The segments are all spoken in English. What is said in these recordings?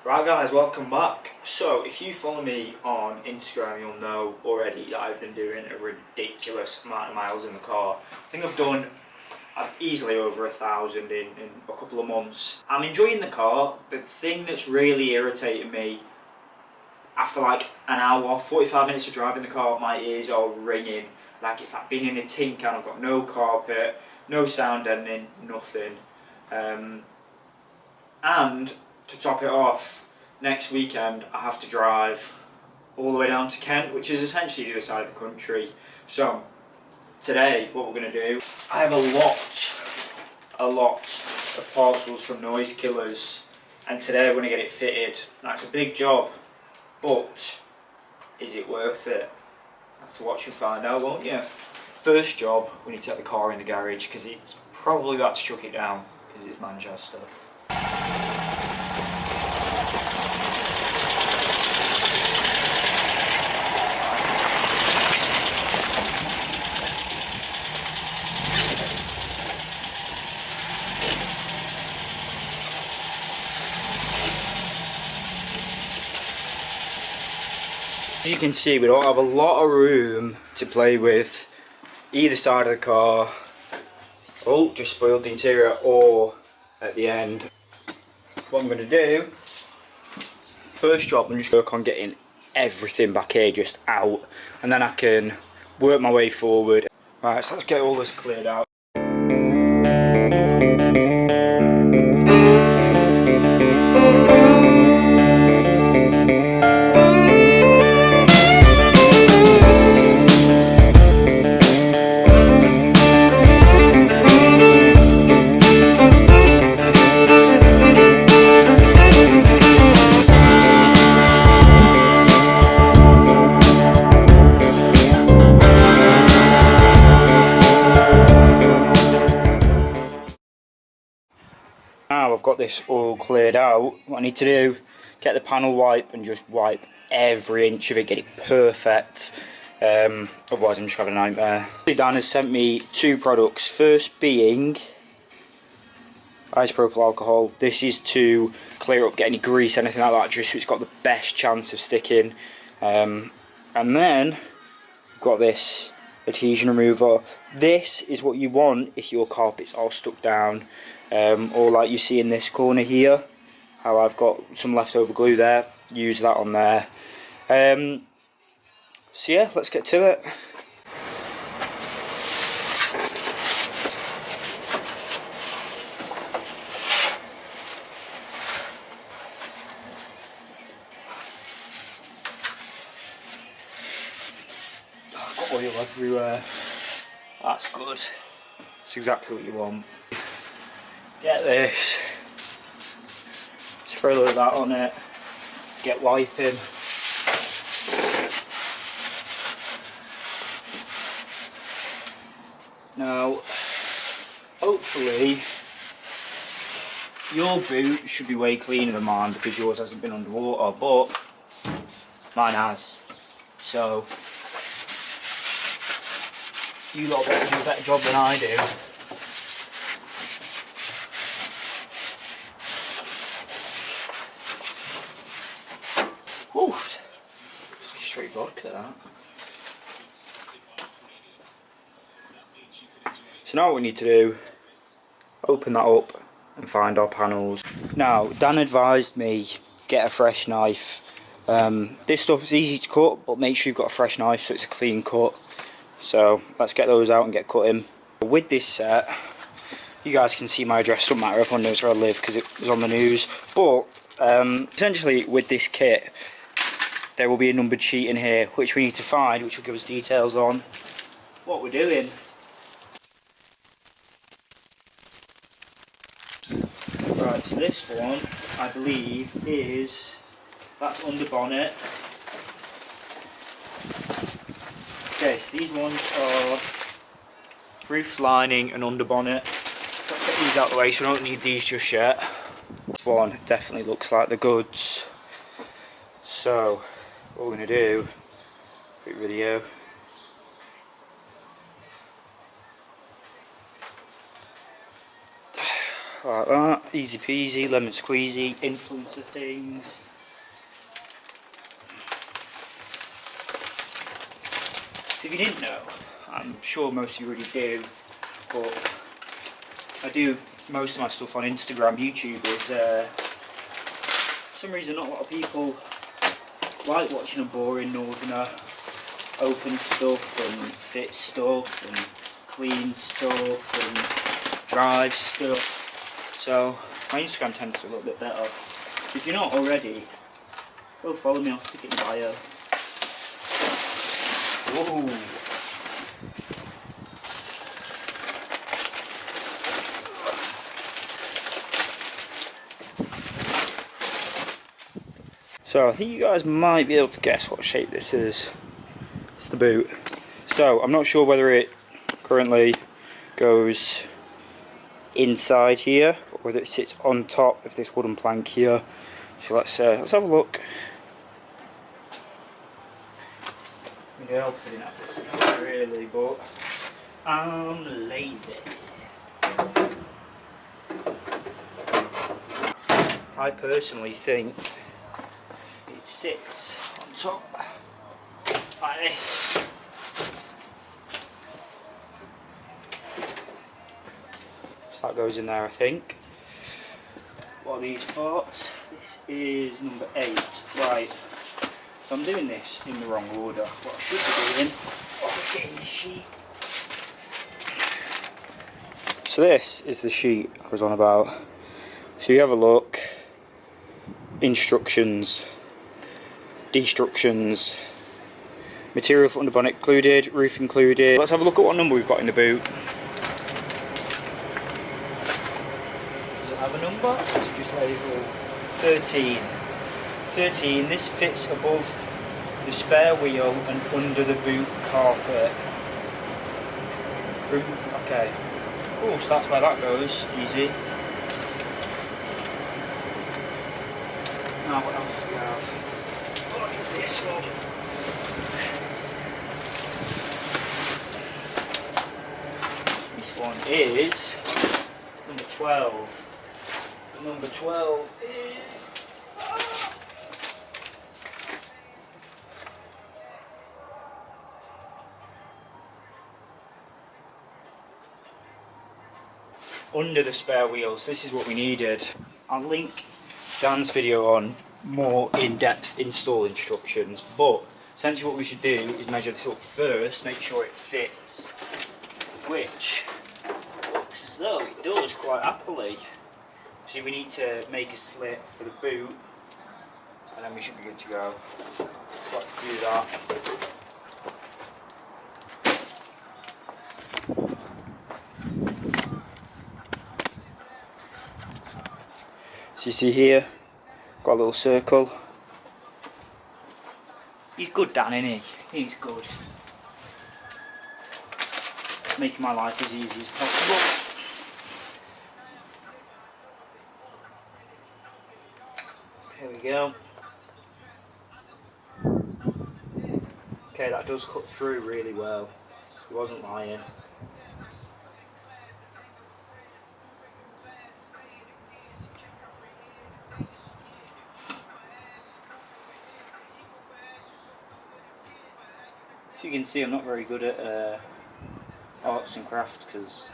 Right guys, welcome back. So if you follow me on Instagram, you'll know already that I've been doing a ridiculous amount of miles in the car. I think I've done easily over 1,000 in a couple of months. I'm enjoying the car. The thing that's really irritating me, after like an hour, 45 minutes of driving the car, my ears are ringing like it's like being in a tin can. I've got no carpet, no sound deadening, nothing. And to top it off, next weekend I have to drive all the way down to Kent, which is essentially the other side of the country. So today what we're going to do, I have a lot of parcels from NoiseKillers, and today we're going to get it fitted. That's a big job, but is it worth it? Have to watch and find out, won't you? First job, we need to take the car in the garage because it's probably about to chuck it down because it's Manchester. As you can see, we don't have a lot of room to play with either side of the car. Oh, just spoiled the interior, or at the end. What I'm going to do, first job, I'm just work on getting everything back here just out, and then I can work my way forward. Right, so let's get all this cleared out. Now I've got this all cleared out, what I need to do, get the panel wipe and just wipe every inch of it, get it perfect, otherwise I'm just having a nightmare. Dan has sent me two products, first being isopropyl alcohol. This is to clear up, get any grease, anything like that, just so it's got the best chance of sticking. And then I've got this adhesion remover. This is what you want if your carpets are stuck down, or like you see in this corner here, how I've got some leftover glue there, use that on there. So yeah, let's get to it. I've got oil everywhere. That's good. That's exactly what you want. Get this. Spray a little of that on it. Get wiping. Now, hopefully, your boot should be way cleaner than mine because yours hasn't been underwater, but mine has. So, you lot better do a better job than I do. Ooh, straight vodka that. So now what we need to do, open that up and find our panels. Now, Dan advised me get a fresh knife. This stuff is easy to cut, but make sure you've got a fresh knife so it's a clean cut. So let's get those out and get cutting. With this set, you guys can see my address, doesn't matter, everyone knows where I live because it was on the news. But essentially with this kit, there will be a numbered sheet in here which we need to find, which will give us details on what we're doing. Right, so this one, I believe, that's under bonnet. Okay, so these ones are roof lining and under bonnet. Let's get these out of the way so we don't need these just yet. This one definitely looks like the goods. So, what we're going to do, quick video. Like that, easy peasy, lemon squeezy, influencer things. So if you didn't know, I'm sure most of you already do, but I do most of my stuff on Instagram. YouTube is, for some reason, not a lot of people like watching a boring northerner open stuff and fit stuff and clean stuff and drive stuff. So my Instagram tends to be a little bit better. If you're not already, go follow me, I'll stick it in bio. Whoa. So I think you guys might be able to guess what shape this is. It's the boot. So I'm not sure whether it currently goes inside here or whether it sits on top of this wooden plank here. So let's have a look. Yeah, I'll put it up this really, but I'm lazy. I personally think it sits on top like this. So that goes in there, I think. What are these parts? This is number 8. Right. So I'm doing this in the wrong order. What I should be doing, is getting this sheet. So this is the sheet I was on about. So you have a look. Instructions, destructions, material for underbonnet included, roof included. Let's have a look at what number we've got in the boot. Does it have a number? Or is it just labelled 13? 13, this fits above the spare wheel and under the boot carpet. Okay, cool, so that's where that goes, easy. Now what else do we have? What is this one? This one is number 12. Number 12 is... under the spare wheels. This is what we needed. I'll link Dan's video on more in-depth install instructions, but essentially what we should do is measure this up first, make sure it fits, which looks as though it does quite happily. So we need to make a slit for the boot and then we should be good to go. So let's do that. So you see here, got a little circle. He's good, Dan, isn't he? He's good. Making my life as easy as possible. Here we go. Okay, that does cut through really well. He wasn't lying. As you can see, I'm not very good at arts and crafts because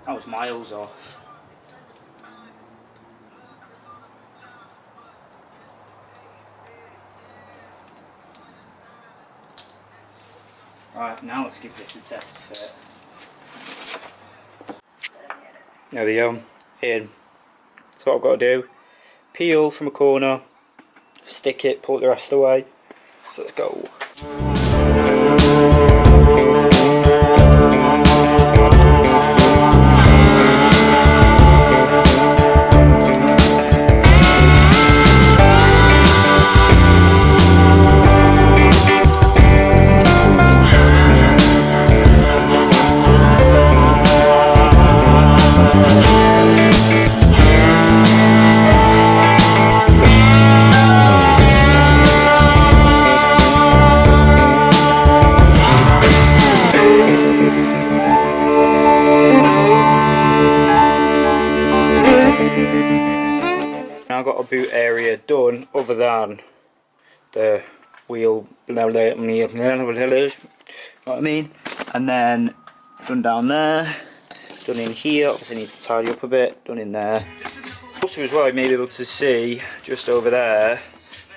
I was miles off. Right, now let's give this a test fit. There we go, in. So what I've got to do, peel from a corner, stick it, pull the rest away. So let's go. Now I've got a boot area done other than the wheel, you know what I mean? And then done down there, done in here, obviously need to tidy up a bit, done in there. Also as well, you may be able to see just over there,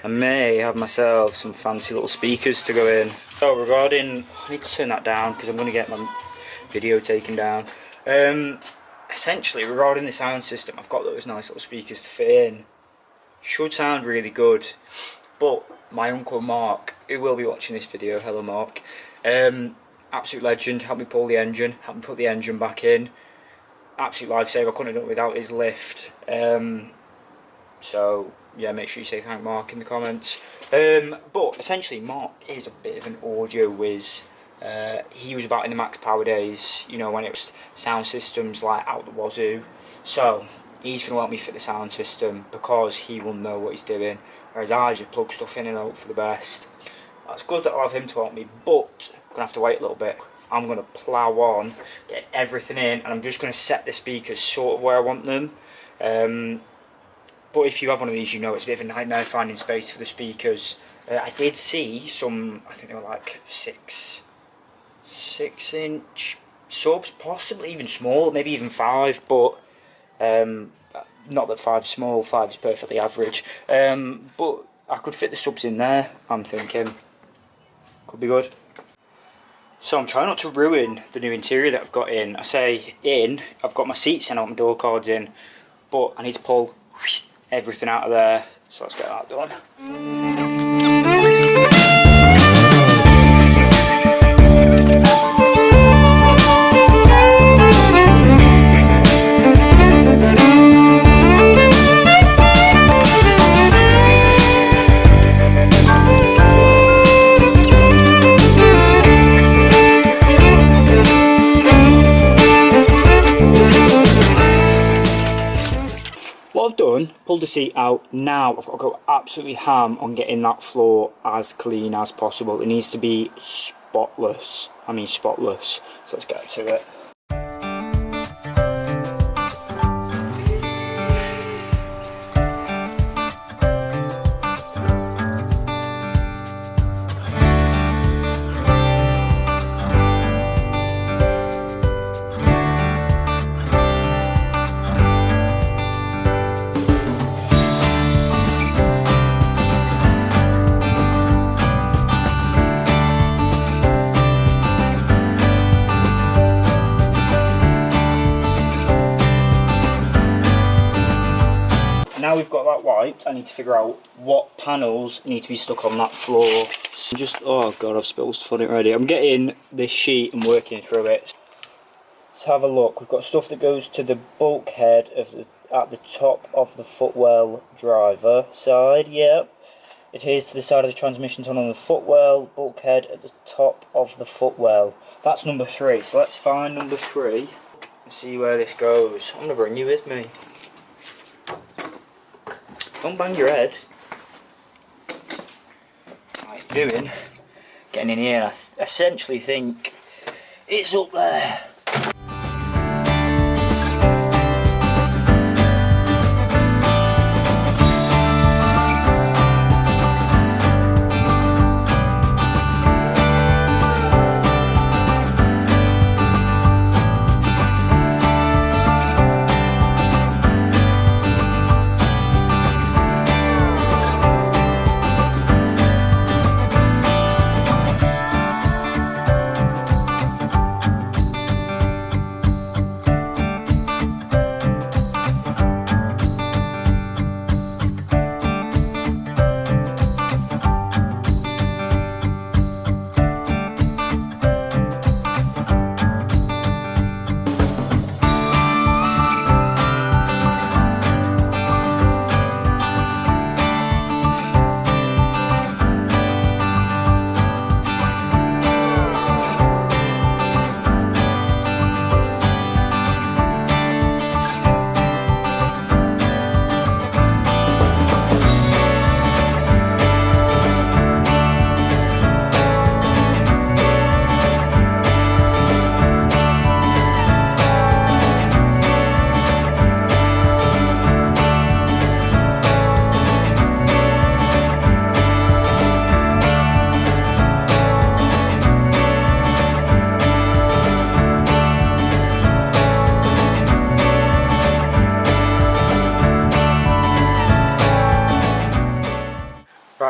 I may have myself some fancy little speakers to go in. So regarding, I need to turn that down because I'm going to get my video taken down. Essentially regarding the sound system, I've got those nice little speakers to fit in. Should sound really good, but my uncle Mark, who will be watching this video, hello Mark, absolute legend, helped me pull the engine, helped me put the engine back in. Absolute lifesaver, I couldn't have done it without his lift. So yeah, make sure you say thank Mark in the comments. But essentially Mark is a bit of an audio whiz. He was about in the max power days, you know, when it was sound systems like out the wazoo. So he's going to help me fit the sound system because he will know what he's doing, whereas I just plug stuff in and hope for the best. It's good that I'll have him to help me, but I'm going to have to wait a little bit. I'm going to plough on, get everything in, and I'm just going to set the speakers sort of where I want them. But if you have one of these, you know it's a bit of a nightmare finding space for the speakers. I did see some, I think they were like 6 inch subs, possibly even small, maybe even 5, but not that 5's small, 5 is perfectly average. But I could fit the subs in there, I'm thinking. Could be good. So I'm trying not to ruin the new interior that I've got in. I say in, I've got my seats in, I've got my door cards in, but I need to pull everything out of there, so let's get that done. What I've done, pulled the seat out, now I've got to go absolutely ham on getting that floor as clean as possible. It needs to be spotless, I mean spotless, so let's get to it. Now we've got that wiped, I need to figure out what panels need to be stuck on that floor. So just, oh god, I've spilled stuff on it already. I'm getting this sheet and working through it. Let's have a look. We've got stuff that goes to the bulkhead of at the top of the footwell driver side, yep. Adheres to the side of the transmission tunnel on the footwell, bulkhead at the top of the footwell. That's number 3, so let's find number 3 and see where this goes. I'm going to bring you with me. Don't bang your head. What you're doing, getting in here, I essentially think it's up there.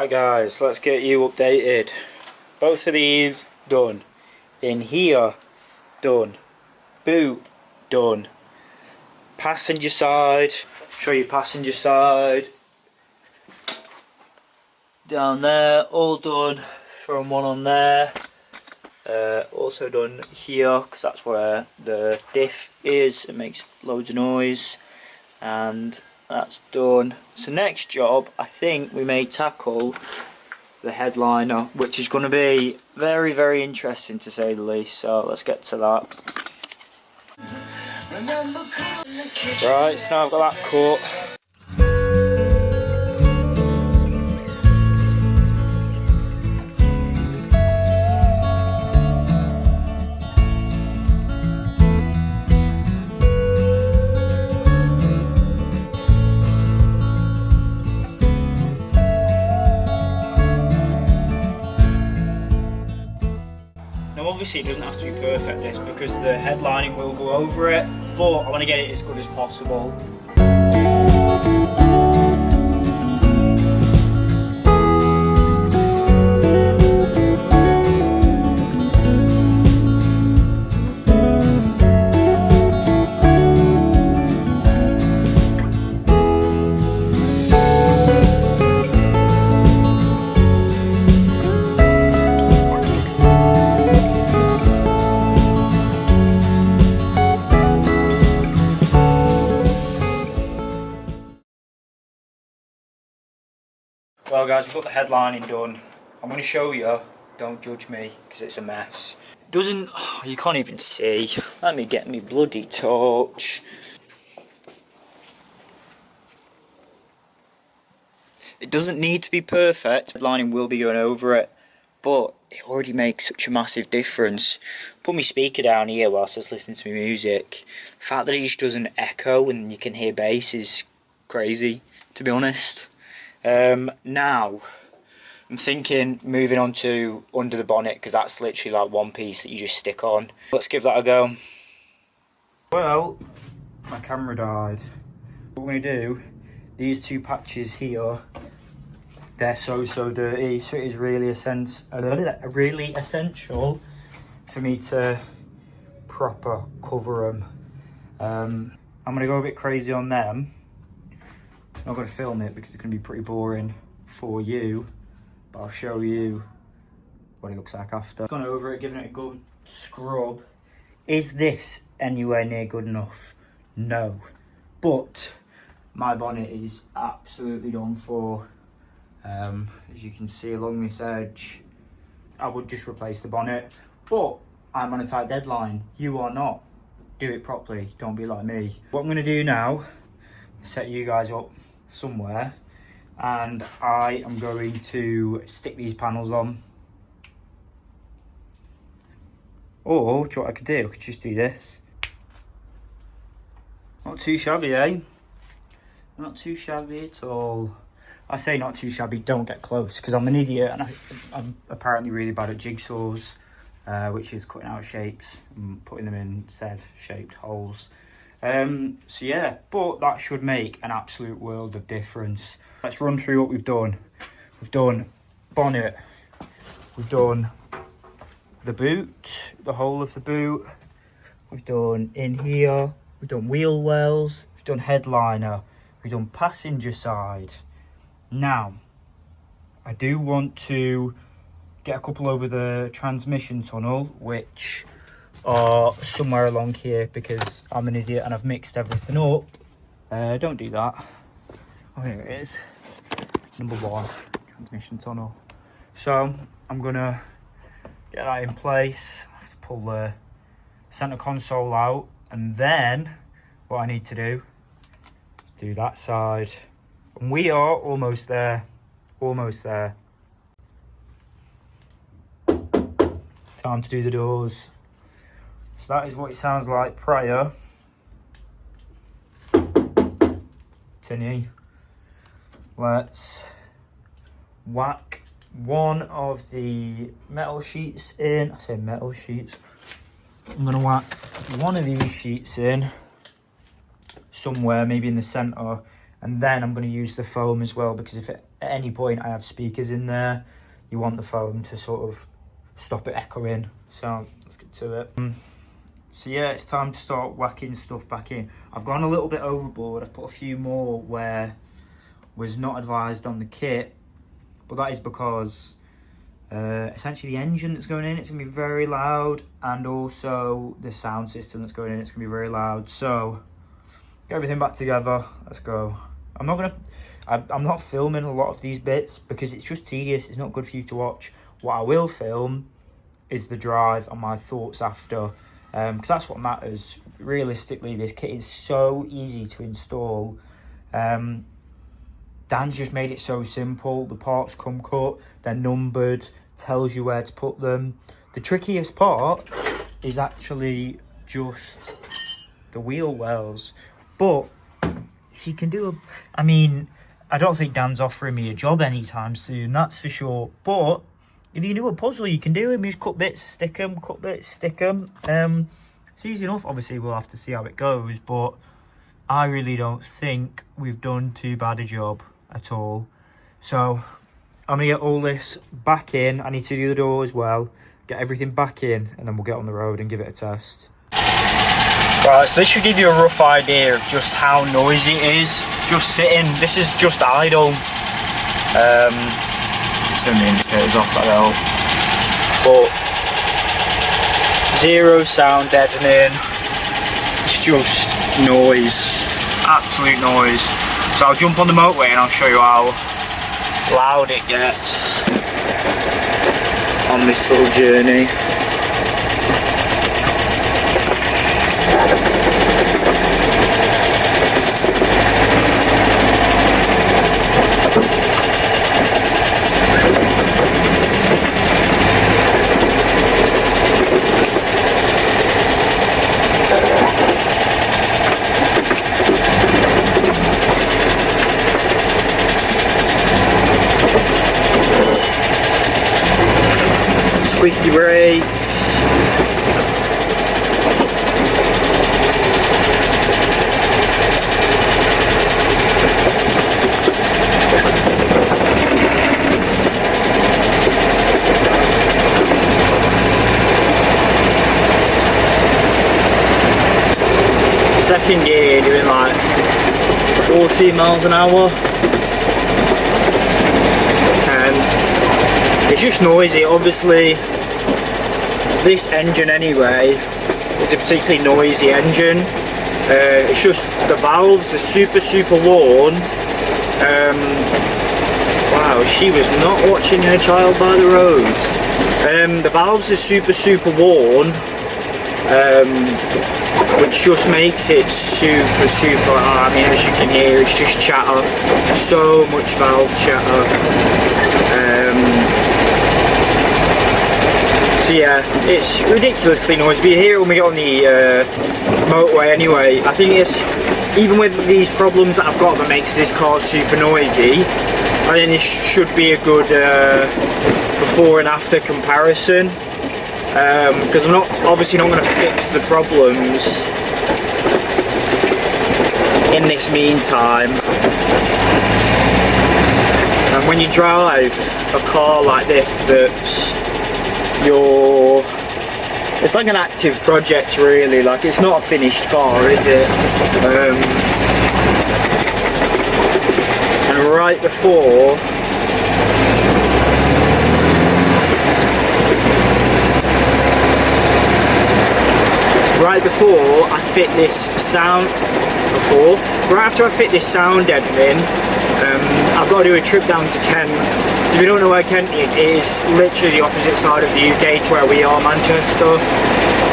Right guys, let's get you updated. Both of these done. In here, done. Boot, done. Passenger side, show you passenger side. Down there, all done. Throwing one on there. Also done here, because that's where the diff is. It makes loads of noise. And that's done. So next job, I think we may tackle the headliner, which is going to be very, very interesting to say the least. So let's get to that. Right, so now I've got that cut. Obviously it doesn't have to be perfect this, because the headlining will go over it, but I want to get it as good as possible. Well guys, we've got the headlining done. I'm going to show you, don't judge me, because it's a mess. It doesn't, oh, you can't even see. Let me get me bloody torch. It doesn't need to be perfect. Headlining will be going over it, but it already makes such a massive difference. Put my speaker down here whilst I was listening to my music. The fact that it just doesn't echo and you can hear bass is crazy, to be honest. Now I'm thinking moving on to under the bonnet, because that's literally like one piece that you just stick on. Let's give that a go. Well, my camera died. What we're going to do, these two patches here, they're so dirty, so it is really essential for me to proper cover them. I'm going to go a bit crazy on them. I'm not going to film it because it's going to be pretty boring for you, but I'll show you what it looks like after. Gone over it, given it a good scrub. Is this anywhere near good enough? No. But my bonnet is absolutely done for. As you can see along this edge, I would just replace the bonnet, but I'm on a tight deadline. You are not. Do it properly, don't be like me. What I'm going to do now, set you guys up somewhere, and I am going to stick these panels on. Or, do you know what I could do? I could just do this. Not too shabby, eh? Not too shabby at all. I say not too shabby, don't get close, because I'm an idiot and I'm apparently really bad at jigsaws, which is cutting out shapes and putting them in said shaped holes. So yeah, but that should make an absolute world of difference. Let's run through what we've done. We've done bonnet, we've done the boot, the whole of the boot, we've done in here, we've done wheel wells, we've done headliner, we've done passenger side. Now, I do want to get a couple over the transmission tunnel, which are somewhere along here, because I'm an idiot and I've mixed everything up. Don't do that. Oh, here it is. Number 1, transmission tunnel. So I'm gonna get that in place. I have to pull the center console out, and then what I need to do is do that side. And we are almost there. Almost there. Time to do the doors. So that is what it sounds like prior. Tinny. Let's whack one of the metal sheets in. I say metal sheets. I'm going to whack one of these sheets in somewhere, maybe in the centre, and then I'm going to use the foam as well, because if at any point I have speakers in there, you want the foam to sort of stop it echoing. So let's get to it. So yeah, it's time to start whacking stuff back in. I've gone a little bit overboard. I've put a few more where was not advised on the kit, but that is because essentially the engine that's going in, it's going to be very loud, and also the sound system that's going in, it's going to be very loud. So get everything back together, let's go. I'm not filming a lot of these bits because it's just tedious. It's not good for you to watch. What I will film is the drive and my thoughts after, because that's what matters. Realistically, this kit is so easy to install. Dan's just made it so simple. The parts come cut, they're numbered, tells you where to put them. The trickiest part is actually just the wheel wells. But he can do I mean, I don't think Dan's offering me a job anytime soon, that's for sure. But if you do a puzzle, you can do them. You just cut bits, stick them, cut bits, stick them. It's easy enough. Obviously, we'll have to see how it goes, but I really don't think we've done too bad a job at all. So I'm gonna get all this back in. I need to do the door as well, get everything back in, and then we'll get on the road and give it a test. Right, so this should give you a rough idea of just how noisy it is. Just sitting, this is just idle. Let's turn the indicators off, that'll help. But zero sound deadening. It's just noise, absolute noise. So I'll jump on the motorway and I'll show you how loud it gets on this little journey. Squeaky brakes. Second gear doing like 14 miles an hour. 10. It's just noisy. Obviously this engine anyway is a particularly noisy engine. It's just the valves are super worn. Wow, she was not watching her child by the road. The valves are super worn, which just makes it super loud. I mean, as you can hear, it's just chatter. So much valve chatter. So yeah, it's ridiculously noisy. But you hear it when we get on the motorway anyway. I think it's, even with these problems that I've got that makes this car super noisy, I think this should be a good before and after comparison. Because I'm obviously not going to fix the problems in this meantime. And when you drive a car like this, it's like an active project really. Like, it's not a finished car, is it? And right before I fit this sound, right after I fit this sound deadening, I've got to do a trip down to Kent. If you don't know where Kent is, it is literally the opposite side of the UK to where we are, Manchester.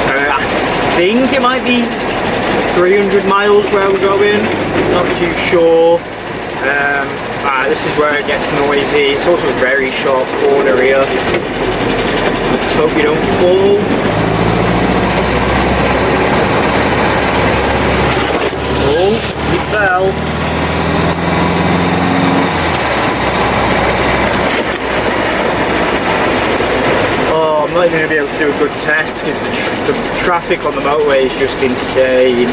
I think it might be 300 miles where we're going, not too sure. This is where it gets noisy. It's also a very sharp corner here. Let's hope we don't fall. Oh, we fell. Oh, I'm not even going to be able to do a good test because the traffic on the motorway is just insane.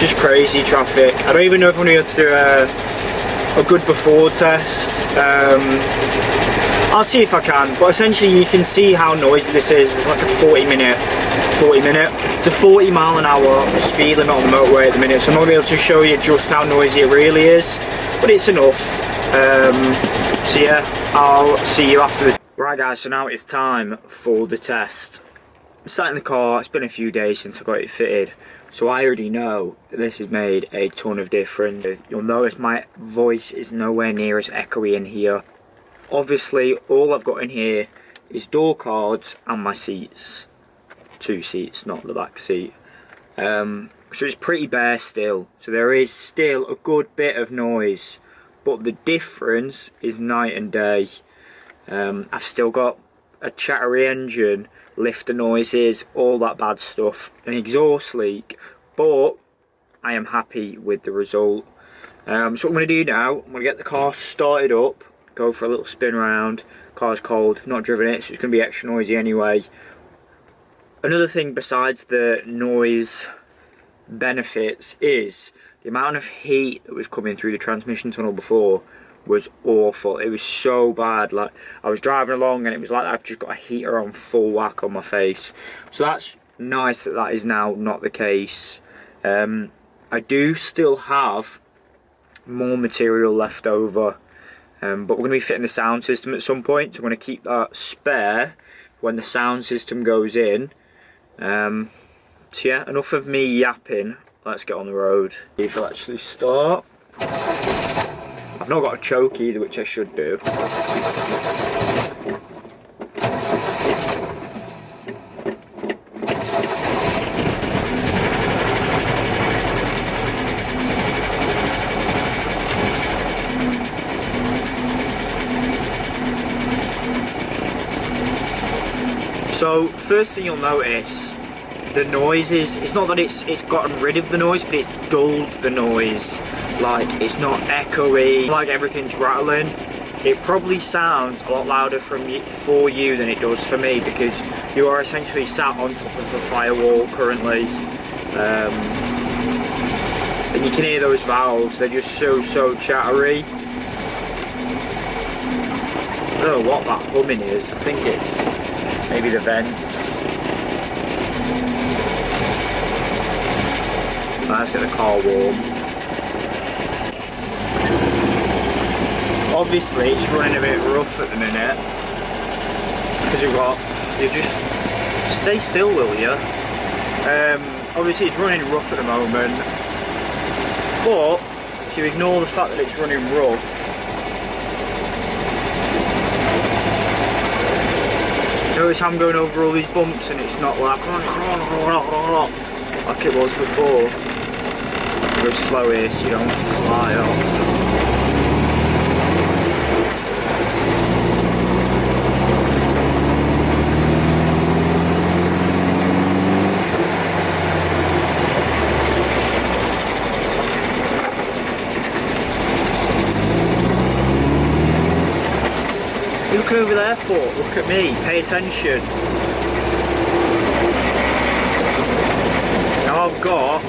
just crazy traffic. I don't even know if I'm going to do a good before test. I'll see if I can, but essentially you can see how noisy this is. It's like a 40 minute. It's a 40 mile an hour speed limit on the motorway at the minute, so I'm not going to be able to show you just how noisy it really is, but it's enough. So yeah, I'll see you after the... Right guys, so now it's time for the test. I'm sat in the car, it's been a few days since I got it fitted, so I already know that this has made a ton of difference. You'll notice my voice is nowhere near as echoey in here. Obviously, all I've got in here is door cards and my seats. 2 seats, not the back seat. So it's pretty bare still. So there is still a good bit of noise, but the difference is night and day. I've still got a chattery engine, lifter noises, all that bad stuff, an exhaust leak, but I am happy with the result. So what I'm going to do now, I'm going to get the car started up, go for a little spin around. Car's cold, I've not driven it, so it's going to be extra noisy anyway. Another thing besides the noise benefits is the amount of heat that was coming through the transmission tunnel before was awful. It was so bad. Like, I was driving along and it was like I've just got a heater on full whack on my face. So that's nice that that is now not the case. I do still have more material left over, but we're going to be fitting the sound system at some point, so I'm going to keep that spare when the sound system goes in. So yeah, enough of me yapping, let's get on the road. If I'll actually start. I've not got a choke either, which I should do. So first thing you'll notice, the noises, it's not that it's gotten rid of the noise, but it's dulled the noise. Like, it's not echoey, like everything's rattling. It probably sounds a lot louder for you than it does for me, because you are essentially sat on top of a firewall currently. And you can hear those valves, they're just so chattery. I don't know what that humming is, I think it's maybe the vents. Let's get the car warm. Obviously it's running a bit rough at the minute, because you just stay still, will you? Obviously it's running rough at the moment, but if you ignore the fact that it's running rough, notice I'm going over all these bumps and it's not like it was before. Go slow here so you don't fly off. What are you looking over there for? Look at me, pay attention. Now I've got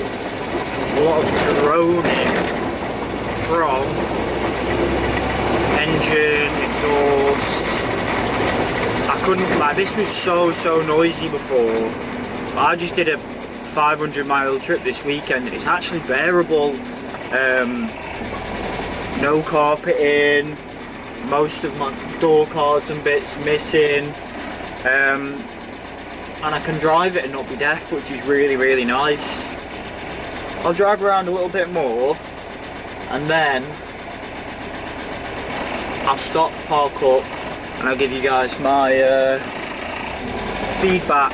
a lot of droning from engine, exhaust. I couldn't, like, this was so noisy before. I just did a 500-mile trip this weekend and it's actually bearable. No carpeting, most of my door cards and bits missing, and I can drive it and not be deaf, which is really nice. I'll drive around a little bit more and then I'll stop, park up, and I'll give you guys my feedback.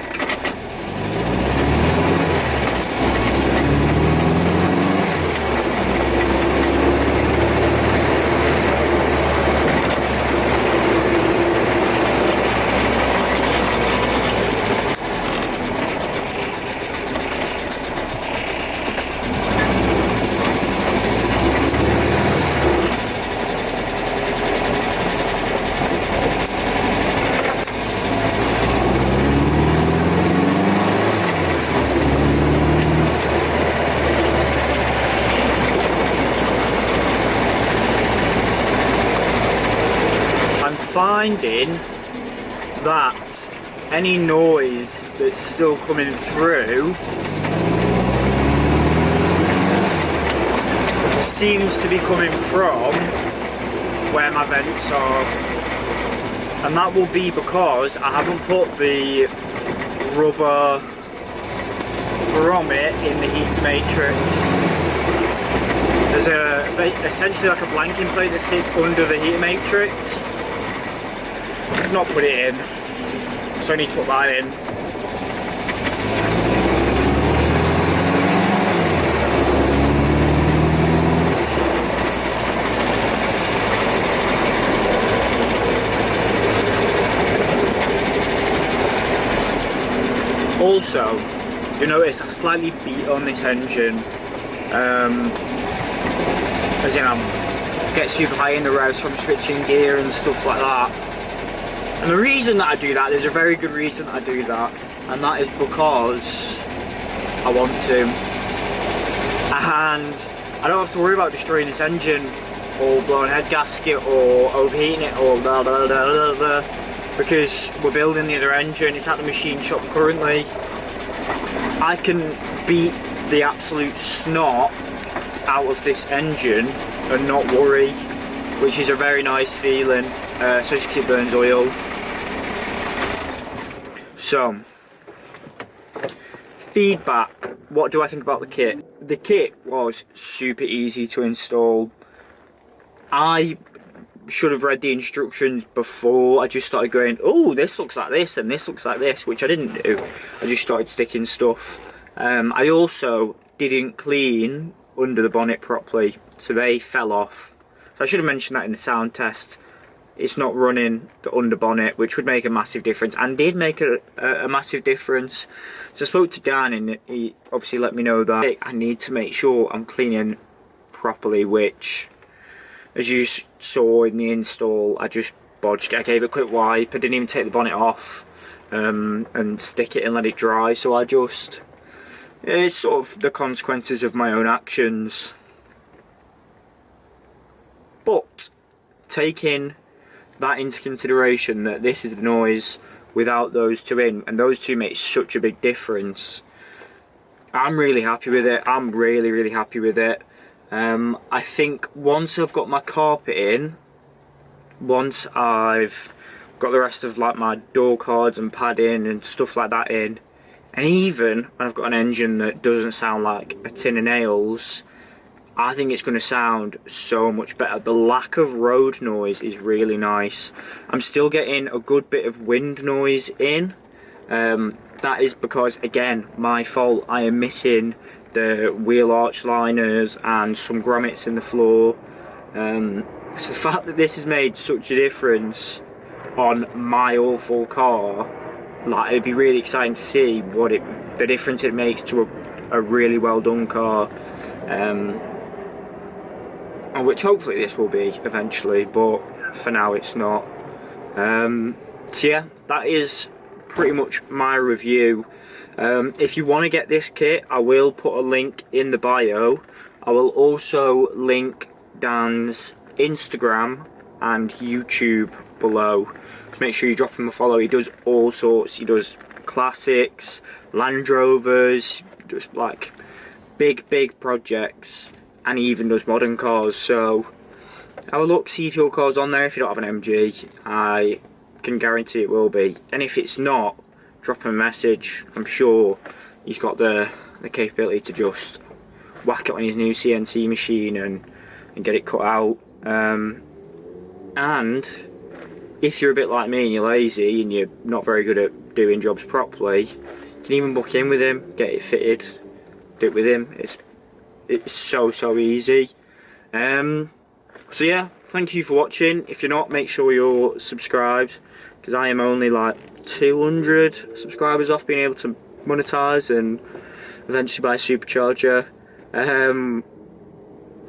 finding that any noise that's still coming through seems to be coming from where my vents are, and that will be because I haven't put the rubber grommet in the heater matrix. There's essentially like a blanking plate that sits under the heater matrix. I've not put it in, so I need to put that in. Also, you'll notice I slightly beat on this engine, as in I get super high in the revs from switching gear and stuff like that. And the reason that I do that, there's a very good reason that I do that, and that is because I want to. And I don't have to worry about destroying this engine, or blowing head gasket, or overheating it, or blah blah blah blah blah, because we're building the other engine. It's at the machine shop currently. I can beat the absolute snot out of this engine and not worry, which is a very nice feeling, especially because it burns oil. So, feedback. What do I think about the kit? The kit was super easy to install. I should have read the instructions before I just started going, oh, this looks like this and this looks like this, which I didn't do. I just started sticking stuff. I also didn't clean under the bonnet properly, so they fell off. So I should have mentioned that in the sound test. It's not running the under bonnet, which would make a massive difference, and did make a massive difference. So I spoke to Dan, and he obviously let me know that I need to make sure I'm cleaning properly, which, as you saw in the install, I just bodged. I gave it a quick wipe. I didn't even take the bonnet off and stick it and let it dry. So I just, it's sort of the consequences of my own actions. But taking that into consideration, that this is the noise without those two in, and those two make such a big difference, I'm really happy with it. I'm really, really happy with it. I think once I've got my carpet in, once I've got the rest of like my door cards and padding and stuff like that in, and even when I've got an engine that doesn't sound like a tin of nails, I think it's going to sound so much better. The lack of road noise is really nice. I'm still getting a good bit of wind noise in. That is because, again, my fault. I am missing the wheel arch liners and some grommets in the floor. So the fact that this has made such a difference on my awful car, like, it'd be really exciting to see what the difference it makes to a really well done car. And which hopefully this will be eventually, but for now it's not. So yeah, that is pretty much my review. If you want to get this kit, I will put a link in the bio. I will also link Dan's Instagram and YouTube below. Make sure you drop him a follow. He does all sorts. He does classics, Land Rovers, just like big projects, and he even does modern cars. So have a look, see if your car's on there. If you don't have an MG, I can guarantee it will be. And if it's not, drop him a message. I'm sure he's got the capability to just whack it on his new CNC machine and get it cut out. And if you're a bit like me and you're lazy and you're not very good at doing jobs properly, you can even book in with him, get it fitted, do it with him. It's so easy. So yeah, thank you for watching. If you're not, make sure you're subscribed, because I am only like 200 subscribers off being able to monetize and eventually buy a supercharger.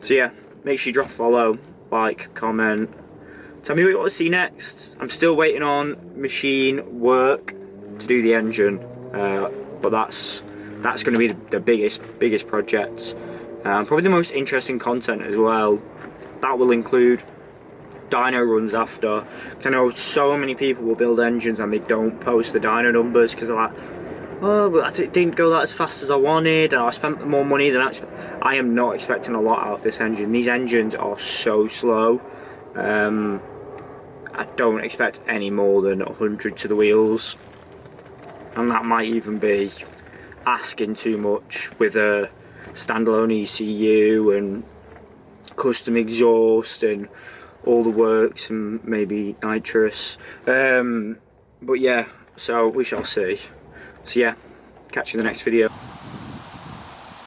So yeah, make sure you drop a follow, like, comment, tell me what you want to see next. I'm still waiting on machine work to do the engine, but that's going to be the biggest project. Probably the most interesting content as well. That will include dyno runs after. I know so many people will build engines and they don't post the dyno numbers because they're like, oh, but it didn't go that as fast as I wanted, and I spent more money than I am not expecting a lot out of this engine. These engines are so slow. I don't expect any more than 100 to the wheels, and that might even be asking too much with a standalone ECU and custom exhaust and all the works and maybe nitrous. But yeah, so we shall see. So yeah, catch you in the next video.